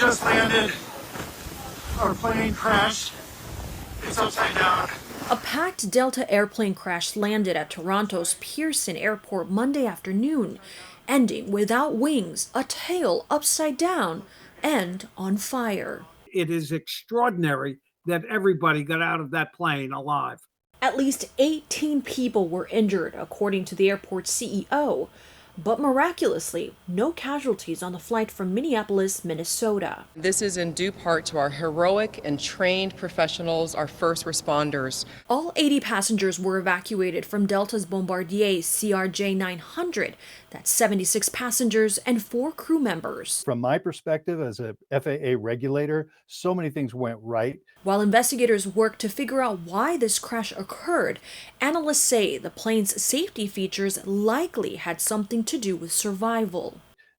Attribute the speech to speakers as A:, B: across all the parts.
A: just landed. Our plane crashed. It's upside down.
B: A packed Delta airplane crash landed at Toronto's Pearson Airport Monday afternoon, ending without wings, a tail upside down, and on fire.
C: It is extraordinary that everybody got out of that plane alive.
B: At least 18 people were injured, according to the airport's CEO. But miraculously, no casualties on the flight from Minneapolis, Minnesota.
D: This is in due part to our heroic and trained professionals, our first responders.
B: All 80 passengers were evacuated from Delta's Bombardier CRJ-900. That's 76 passengers and 4 crew members.
E: From my perspective as a FAA regulator, so many things went right.
B: While investigators work to figure out why this crash occurred, analysts say the plane's safety features likely had something to do with survival.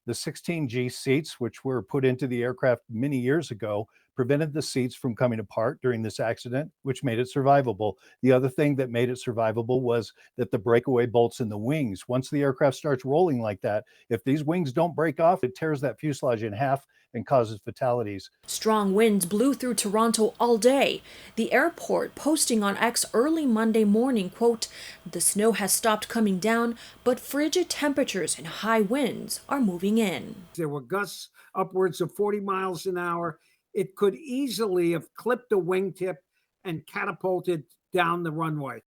E: The 16G seats, which were put into the aircraft many years ago, prevented the seats from coming apart during this accident, which made it survivable. The other thing that made it survivable was that the breakaway bolts in the wings. Once the aircraft starts rolling like that, if these wings don't break off, it tears that fuselage in half and causes fatalities.
B: Strong winds blew through Toronto all day. The airport posting on X early Monday morning, quote, "The snow has stopped coming down, but frigid temperatures and high winds are moving in."
C: There were gusts upwards of 40 miles an hour. It could easily have clipped a wingtip and catapulted down the runway.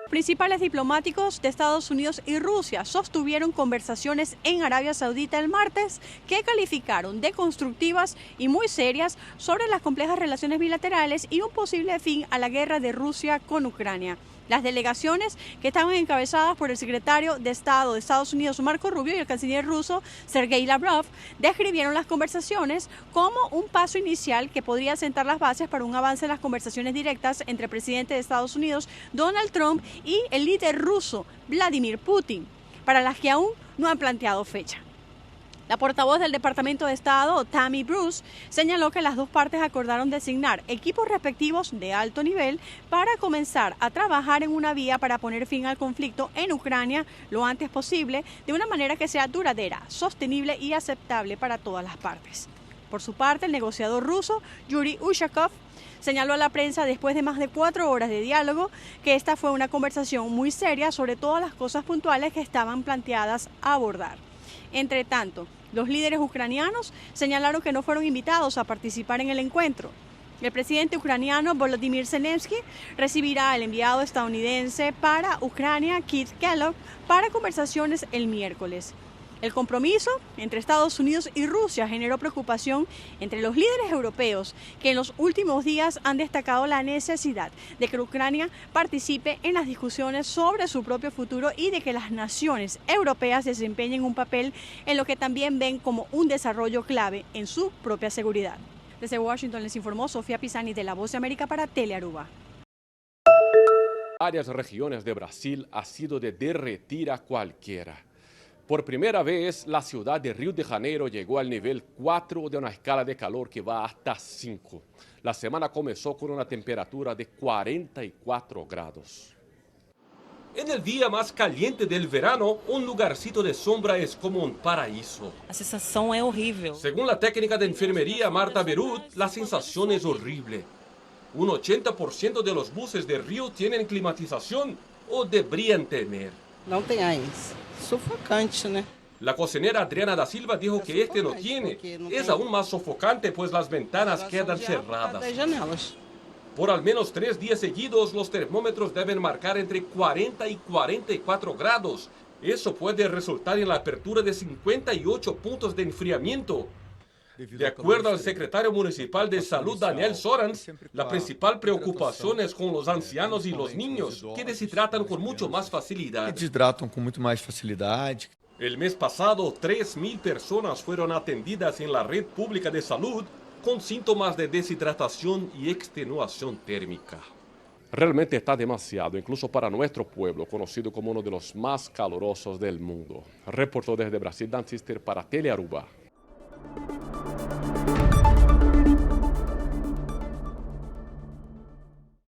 F: Principales diplomáticos de Estados Unidos y Rusia sostuvieron conversaciones en Arabia Saudita el martes que calificaron de constructivas y muy serias sobre las complejas relaciones bilaterales y un posible fin a la guerra de Rusia con Ucrania. Las delegaciones, que estaban encabezadas por el secretario de Estado de Estados Unidos, Marco Rubio, y el canciller ruso, Sergei Lavrov, describieron las conversaciones como un paso inicial que podría sentar las bases para un avance en las conversaciones directas entre el presidente de Estados Unidos, Donald Trump, y el líder ruso, Vladimir Putin, para las que aún no han planteado fecha. La portavoz del Departamento de Estado, Tammy Bruce, señaló que las dos partes acordaron designar equipos respectivos de alto nivel para comenzar a trabajar en una vía para poner fin al conflicto en Ucrania lo antes posible, de una manera que sea duradera, sostenible y aceptable para todas las partes. Por su parte, el negociador ruso, Yuri Ushakov, señaló a la prensa después de más de 4 horas de diálogo que esta fue una conversación muy seria sobre todas las cosas puntuales que estaban planteadas a abordar. Entre tanto, los líderes ucranianos señalaron que no fueron invitados a participar en el encuentro. El presidente ucraniano Volodymyr Zelensky recibirá al enviado estadounidense para Ucrania, Keith Kellogg, para conversaciones el miércoles. El compromiso entre Estados Unidos y Rusia generó preocupación entre los líderes europeos, que en los últimos días han destacado la necesidad de que Ucrania participe en las discusiones sobre su propio futuro y de que las naciones europeas desempeñen un papel en lo que también ven como un desarrollo clave en su propia seguridad. Desde Washington les informó Sofía Pisani de La Voz de América para Telearuba.
G: Varias regiones de Brasil ha sido de derretir a cualquiera. Por primera vez, la ciudad de Río de Janeiro llegó al nivel 4 de una escala de calor que va hasta 5. La semana comenzó con una temperatura de 44 grados. En el día más caliente del verano, un lugarcito de sombra es como un paraíso.
H: A sensação é horrível.
G: Según la técnica de enfermería Marta Berut, la sensación es horrible. Un 80% de los buses de Río tienen climatización o deberían tener.
I: Não tem AIDS. Sufocante, né?
G: La cocinera Adriana da Silva dijo que este no tiene. Es aún más sofocante pues las ventanas quedan cerradas. Por al menos 3 días seguidos, los termómetros deben marcar entre 40 y 44 grados. Eso puede resultar en la apertura de 58 puntos de enfriamiento. De acuerdo al secretario municipal de Salud, Daniel Sorans, la principal preocupación es con los ancianos y los niños, que deshidratan con mucho más facilidad.
J: Desidratam com muito mais facilidade.
G: El mes pasado, 3.000 personas fueron atendidas en la red pública de salud con síntomas de deshidratación y extenuación térmica. Realmente está demasiado, incluso para nuestro pueblo, conocido como uno de los más calurosos del mundo. Reportó desde Brasil, Dan Sister para Telearuba.